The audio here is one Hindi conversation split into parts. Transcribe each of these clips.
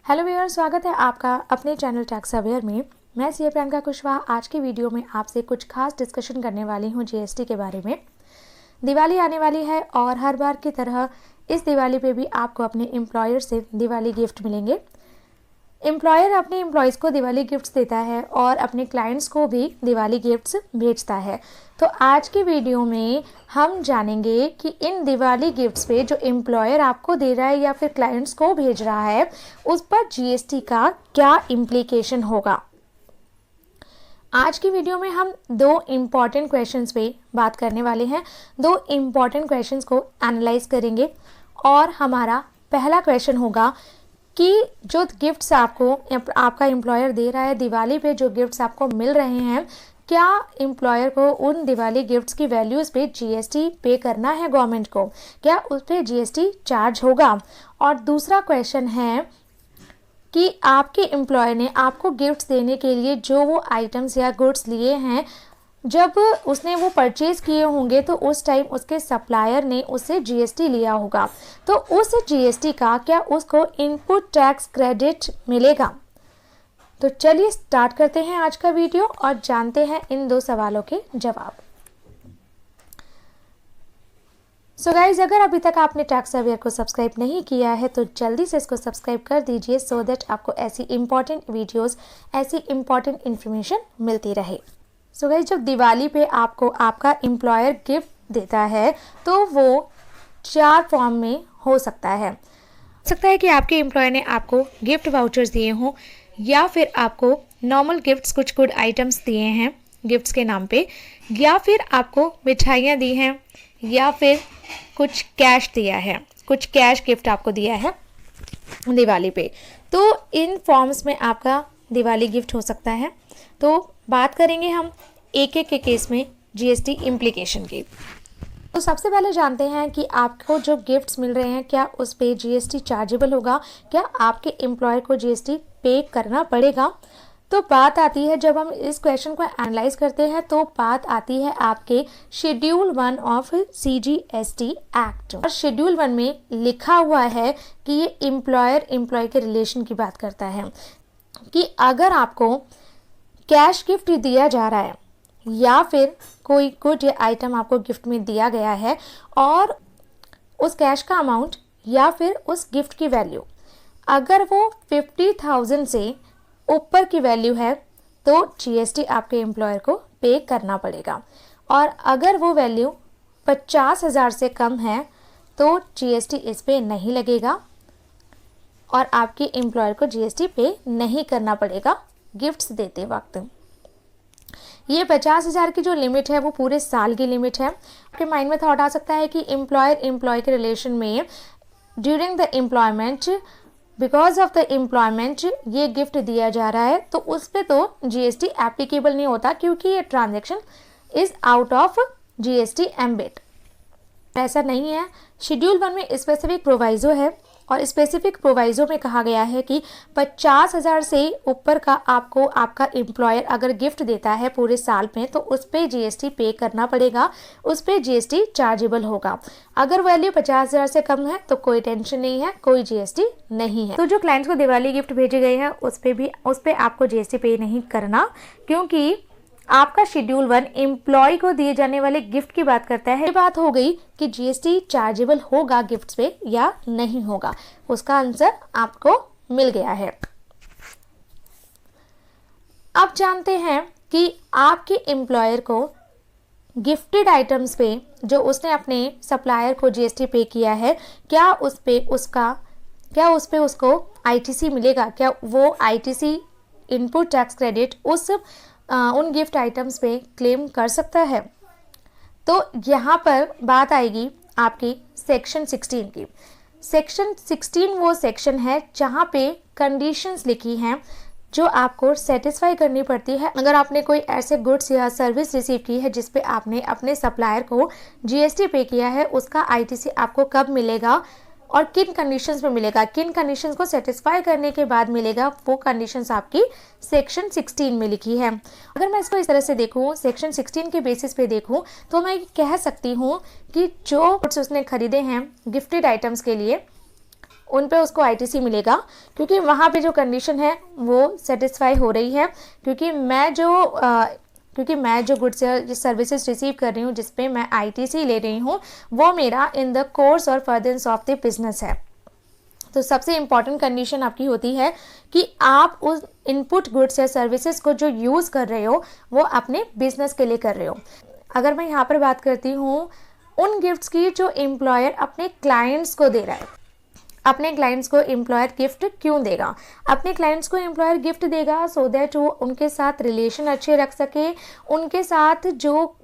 हेलो व्यूअर्स, स्वागत है आपका अपने चैनल टैक्स अवेयर में। मैं सीए प्रियंका कुशवाहा आज की वीडियो में आपसे कुछ खास डिस्कशन करने वाली हूं जीएसटी के बारे में। दिवाली आने वाली है और हर बार की तरह इस दिवाली पे भी आपको अपने एम्प्लॉयर से दिवाली गिफ्ट मिलेंगे। एम्प्लॉयर अपने एम्प्लॉयज़ को दिवाली गिफ्ट्स देता है और अपने क्लाइंट्स को भी दिवाली गिफ्ट्स भेजता है। तो आज की वीडियो में हम जानेंगे कि इन दिवाली गिफ्ट्स पे जो एम्प्लॉयर आपको दे रहा है या फिर क्लाइंट्स को भेज रहा है उस पर जीएसटी का क्या इम्प्लीकेशन होगा। आज की वीडियो में हम दो इम्पॉर्टेंट क्वेश्चंस पे बात करने वाले हैं। दो इम्पॉर्टेंट क्वेश्चंस को एनालाइज करेंगे और हमारा पहला क्वेश्चन होगा कि जो गिफ्ट्स आपको आपका एम्प्लॉयर दे रहा है, दिवाली पे जो गिफ्ट्स आपको मिल रहे हैं, क्या एम्प्लॉयर को उन दिवाली गिफ्ट्स की वैल्यूज़ पे जीएसटी पे करना है गवर्नमेंट को, क्या उस पर जीएसटी चार्ज होगा। और दूसरा क्वेश्चन है कि आपके एम्प्लॉयर ने आपको गिफ्ट्स देने के लिए जो वो आइटम्स या गुड्स लिए हैं, जब उसने वो परचेज़ किए होंगे तो उस टाइम उसके सप्लायर ने उससे जीएसटी लिया होगा, तो उस जीएसटी का क्या उसको इनपुट टैक्स क्रेडिट मिलेगा। तो चलिए स्टार्ट करते हैं आज का वीडियो और जानते हैं इन दो सवालों के जवाब। सो गाइज, अगर अभी तक आपने टैक्स अवेयर को सब्सक्राइब नहीं किया है तो जल्दी से इसको सब्सक्राइब कर दीजिए सो दैट आपको ऐसी इंपॉर्टेंट वीडियोस, ऐसी इंपॉर्टेंट इन्फॉर्मेशन मिलती रहे। सो गाइज, जब दिवाली पे आपको आपका एम्प्लॉयर गिफ्ट देता है तो वो चार फॉर्म में हो सकता है कि आपके एम्प्लॉयर ने आपको गिफ्ट वाउचर्स दिए हों या फिर आपको नॉर्मल गिफ्ट्स कुछ गुड आइटम्स दिए हैं गिफ्ट्स के नाम पे, या फिर आपको मिठाइयाँ दी हैं, या फिर कुछ कैश दिया है, कुछ कैश गिफ्ट आपको दिया है दिवाली पे। तो इन फॉर्म्स में आपका दिवाली गिफ्ट हो सकता है। तो बात करेंगे हम एक एक के केस में जीएसटी इम्प्लीकेशन की। तो सबसे पहले जानते हैं कि आपको जो गिफ्ट्स मिल रहे हैं क्या उस पे जीएसटी चार्जेबल होगा, क्या आपके एम्प्लॉयर को जीएसटी पे करना पड़ेगा। तो बात आती है, जब हम इस क्वेश्चन को एनालाइज करते हैं तो बात आती है आपके शेड्यूल 1 ऑफ सीजीएसटी एक्ट। और शेड्यूल 1 में लिखा हुआ है कि ये एम्प्लॉयर एम्प्लॉय के रिलेशन की बात करता है कि अगर आपको कैश गिफ्ट दिया जा रहा है या फिर कोई गुड या आइटम आपको गिफ्ट में दिया गया है और उस कैश का अमाउंट या फिर उस गिफ्ट की वैल्यू अगर वो 50,000 से ऊपर की वैल्यू है तो जीएसटी आपके एम्प्लॉयर को पे करना पड़ेगा, और अगर वो वैल्यू 50,000 से कम है तो जीएसटी इस पे नहीं लगेगा और आपके एम्प्लॉयर को जीएसटी पे नहीं करना पड़ेगा गिफ्ट्स देते वक्त। ये 50,000 की जो लिमिट है वो पूरे साल की लिमिट है। आपके माइंड में थॉट आ सकता है कि एम्प्लॉयर एम्प्लॉय के रिलेशन में during the employment, because of the employment ये गिफ्ट दिया जा रहा है, तो उस पर तो जीएसटी एप्लीकेबल नहीं होता क्योंकि ये transaction is out of GST ambit. ऐसा नहीं है। शेड्यूल 1 में स्पेसिफिक प्रोवाइजो है और स्पेसिफिक प्रोवाइजो में कहा गया है कि 50,000 से ऊपर का आपको आपका एम्प्लॉयर अगर गिफ्ट देता है पूरे साल में तो उस पर जीएसटी पे करना पड़ेगा, उस पर जीएसटी चार्जेबल होगा। अगर वैल्यू 50,000 से कम है तो कोई टेंशन नहीं है, कोई जीएसटी नहीं है। तो जो क्लाइंट्स को दिवाली गिफ्ट भेजे गए हैं उस पर आपको जीएसटी पे नहीं करना, क्योंकि आपका शेड्यूल 1 एम्प्लॉय को दिए जाने वाले गिफ्ट की बात करता है। ये बात हो गई कि जीएसटी चार्जेबल होगा गिफ्ट्स पे या नहीं होगा, उसका आंसर आपको मिल गया है। अब जानते हैं कि आपके एम्प्लॉयर को गिफ्टेड आइटम्स पे जो उसने अपने सप्लायर को जीएसटी पे किया है, क्या उस पे उसको आईटीसी मिलेगा, क्या वो आईटीसी इनपुट टैक्स क्रेडिट उन गिफ्ट आइटम्स पे क्लेम कर सकता है। तो यहाँ पर बात आएगी आपकी सेक्शन 16 की। सेक्शन 16 वो सेक्शन है जहाँ पे कंडीशंस लिखी हैं जो आपको सेटिस्फाई करनी पड़ती है। अगर आपने कोई ऐसे गुड्स या सर्विस रिसीव की है जिस पे आपने अपने सप्लायर को जीएसटी पे किया है, उसका आईटीसी आपको कब मिलेगा और किन कंडीशंस में मिलेगा, किन कंडीशंस को सेटिस्फाई करने के बाद मिलेगा, वो कंडीशंस आपकी सेक्शन 16 में लिखी है। अगर मैं इसको इस तरह से देखूँ, सेक्शन 16 के बेसिस पे देखूँ, तो मैं कह सकती हूँ कि जो गुड्स उसने खरीदे हैं गिफ्टेड आइटम्स के लिए उन पे उसको आईटीसी मिलेगा, क्योंकि वहाँ पे जो कंडीशन है वो सेटिस्फाई हो रही है, क्योंकि मैं जो गुड्स या सर्विसेज रिसीव कर रही हूँ जिस पे मैं आईटीसी ले रही हूँ वो मेरा इन द कोर्स और फर्दरेंस ऑफ द बिजनेस है। तो सबसे इम्पॉर्टेंट कंडीशन आपकी होती है कि आप उस इनपुट गुड्स या सर्विसेज को जो यूज़ कर रहे हो वो अपने बिजनेस के लिए कर रहे हो। अगर मैं यहाँ पर बात करती हूँ उन गिफ्ट्स की जो एम्प्लॉयर अपने क्लाइंट्स को दे रहा है, अपने क्लाइंट्स को एम्प्लॉयर गिफ्ट क्यों देगा? अपने क्लाइंट्स को एम्प्लॉयर गिफ्ट देगा सो दैट वो उनके साथ रिलेशन अच्छे रख सके, उनके साथ जो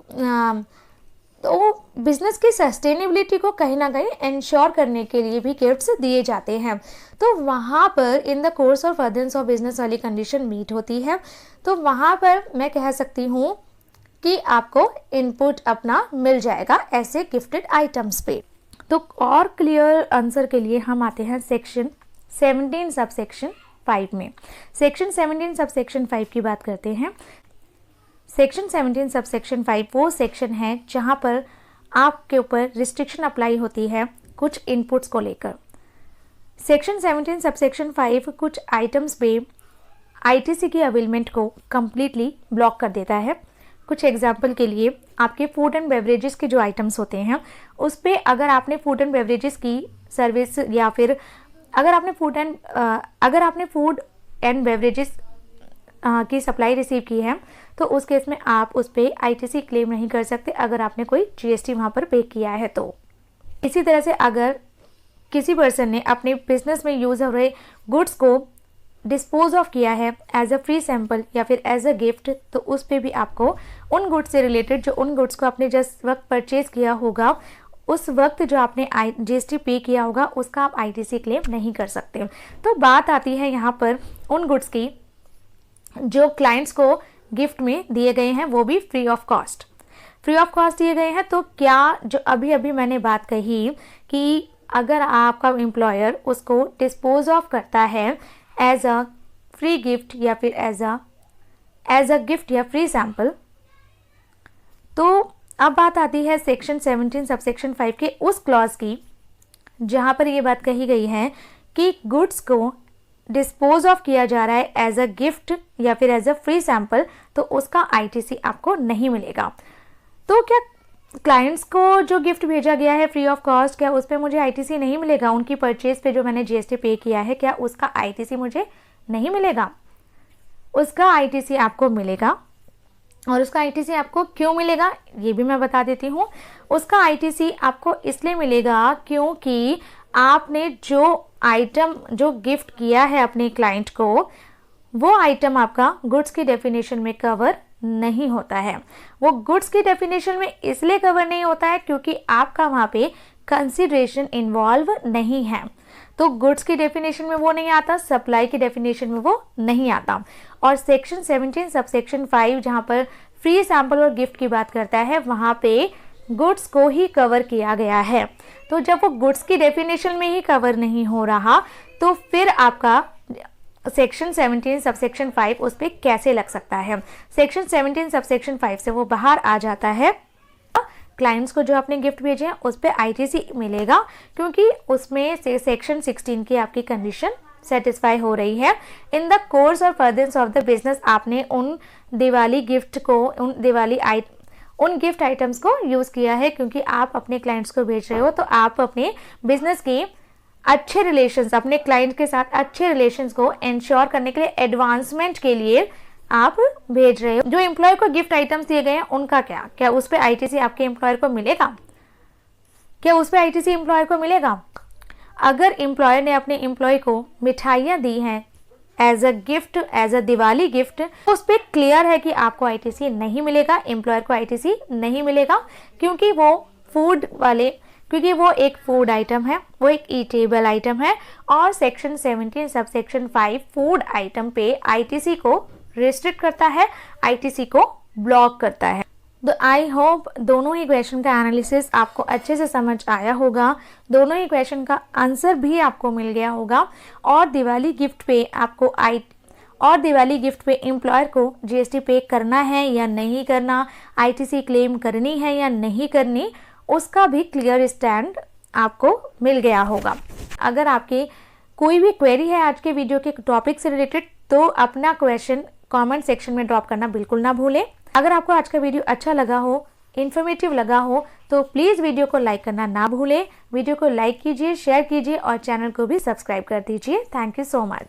तो बिज़नेस की सस्टेनेबिलिटी को कहीं ना कहीं इंश्योर करने के लिए भी गिफ्ट्स दिए जाते हैं। तो वहाँ पर इन द कोर्स और फर्दरेंस ऑफ बिजनेस वाली कंडीशन मीट होती है। तो वहाँ पर मैं कह सकती हूँ कि आपको इनपुट अपना मिल जाएगा ऐसे गिफ्टेड आइटम्स पे। तो और क्लियर आंसर के लिए हम आते हैं सेक्शन 17 सब सेक्शन 5 में। सेक्शन 17 सब सेक्शन 5 की बात करते हैं। सेक्शन 17 सब सेक्शन 5 वो सेक्शन है जहाँ पर आपके ऊपर रिस्ट्रिक्शन अप्लाई होती है कुछ इनपुट्स को लेकर। सेक्शन 17 सब सेक्शन 5 कुछ आइटम्स पे आईटीसी की अवेलमेंट को कम्प्लीटली ब्लॉक कर देता है। कुछ एग्जाम्पल के लिए आपके फूड एंड बेवरेजेस के जो आइटम्स होते हैं उस पर अगर आपने फूड एंड बेवरेजेस की सर्विस या फिर अगर आपने फूड एंड बेवरेजेस की सप्लाई रिसीव की है तो उस केस में आप उस पर आईटीसी क्लेम नहीं कर सकते अगर आपने कोई जीएसटी वहाँ पर पे किया है। तो इसी तरह से अगर किसी पर्सन ने अपने बिजनेस में यूज़ हो रहे गुड्स को डिस्पोज ऑफ किया है एज अ फ्री सैंपल या फिर एज अ गिफ्ट तो उस पर भी आपको उन गुड्स से रिलेटेड जो उन गुड्स को आपने जिस वक्त परचेज किया होगा उस वक्त जो आपने जीएसटी पे किया होगा उसका आप आईटीसी क्लेम नहीं कर सकते। तो बात आती है यहाँ पर उन गुड्स की जो क्लाइंट्स को गिफ्ट में दिए गए हैं वो भी फ्री ऑफ कॉस्ट दिए गए हैं। तो क्या जो अभी मैंने बात कही कि अगर आपका एम्प्लॉयर उसको डिस्पोज ऑफ करता है एज अ फ्री गिफ्ट या फिर एज अ गिफ्ट या फ्री सैंपल, तो अब बात आती है सेक्शन 17 सब सेक्शन 5 के उस क्लॉज की जहाँ पर ये बात कही गई है कि गुड्स को डिस्पोज ऑफ किया जा रहा है एज अ गिफ्ट या फिर एज अ फ्री सैंपल तो उसका आईटीसी आपको नहीं मिलेगा। तो क्या क्लाइंट्स को जो गिफ्ट भेजा गया है फ्री ऑफ कॉस्ट क्या उस पर मुझे आईटीसी नहीं मिलेगा? उनकी परचेज पे जो मैंने जीएसटी पे किया है क्या उसका आईटीसी मुझे नहीं मिलेगा? उसका आईटीसी आपको मिलेगा। और उसका आईटीसी आपको क्यों मिलेगा ये भी मैं बता देती हूँ। उसका आईटीसी आपको इसलिए मिलेगा क्योंकि आपने जो गिफ्ट किया है अपने क्लाइंट को वो आइटम आपका गुड्स की डेफिनेशन में कवर नहीं होता है। वो गुड्स की डेफिनेशन में इसलिए कवर नहीं होता है क्योंकि आपका वहाँ पे कंसिडरेशन इन्वॉल्व नहीं है। तो गुड्स की डेफिनेशन में वो नहीं आता, सप्लाई की डेफिनेशन में वो नहीं आता। और सेक्शन 17 सब सेक्शन 5 जहाँ पर फ्री सैंपल और गिफ्ट की बात करता है वहाँ पे गुड्स को ही कवर किया गया है। तो जब वो गुड्स की डेफिनेशन में ही कवर नहीं हो रहा तो फिर आपका सेक्शन 17 सब सेक्शन 5 उस पर कैसे लग सकता है? सेक्शन 17 सब सेक्शन 5 से वो बाहर आ जाता है। क्लाइंट्स को जो आपने गिफ्ट भेजे हैं उस पर आईटीसी मिलेगा क्योंकि उसमें से सेक्शन 16 की आपकी कंडीशन सेटिस्फाई हो रही है। इन द कोर्स और फर्दरेंस ऑफ द बिजनेस आपने उन गिफ्ट आइटम्स को यूज़ किया है क्योंकि आप अपने क्लाइंट्स को भेज रहे हो तो आप अपने बिजनेस की अच्छे रिलेशंस अपने क्लाइंट के साथ अच्छे रिलेशंस को इंश्योर करने के लिए एडवांसमेंट के लिए आप भेज रहे हो। जो एम्प्लॉय को गिफ्ट आइटम्स दिए गए हैं उनका क्या उस पर आईटीसी आपके एम्प्लॉयर को मिलेगा? क्या उस पर आईटीसी एम्प्लॉयर को मिलेगा? अगर एम्प्लॉयर ने अपने एम्प्लॉय को मिठाइयाँ दी हैं as a gift as a Diwali gift उस पर क्लियर है कि आपको आईटीसी नहीं मिलेगा, एम्प्लॉयर को आईटीसी नहीं मिलेगा क्योंकि वो एक फूड आइटम है, वो एक ईटेबल आइटम है और section 17 sub section 5 food item पे आईटीसी को रिस्ट्रिक्ट करता है, आईटीसी को ब्लॉक करता है। तो आई होप दोनों ही क्वेश्चन का एनालिसिस आपको अच्छे से समझ आया होगा, दोनों ही क्वेश्चन का आंसर भी आपको मिल गया होगा। और दिवाली गिफ्ट पे एम्प्लॉयर को जीएसटी पे करना है या नहीं करना, आईटीसी क्लेम करनी है या नहीं करनी, उसका भी क्लियर स्टैंड आपको मिल गया होगा। अगर आपकी कोई भी क्वेरी है आज के वीडियो के टॉपिक से रिलेटेड तो अपना क्वेश्चन कमेंट सेक्शन में ड्रॉप करना बिल्कुल ना भूलें। अगर आपको आज का वीडियो अच्छा लगा हो, इन्फॉर्मेटिव लगा हो तो प्लीज़ वीडियो को लाइक करना ना भूलें। वीडियो को लाइक कीजिए, शेयर कीजिए और चैनल को भी सब्सक्राइब कर दीजिए। Thank you so much.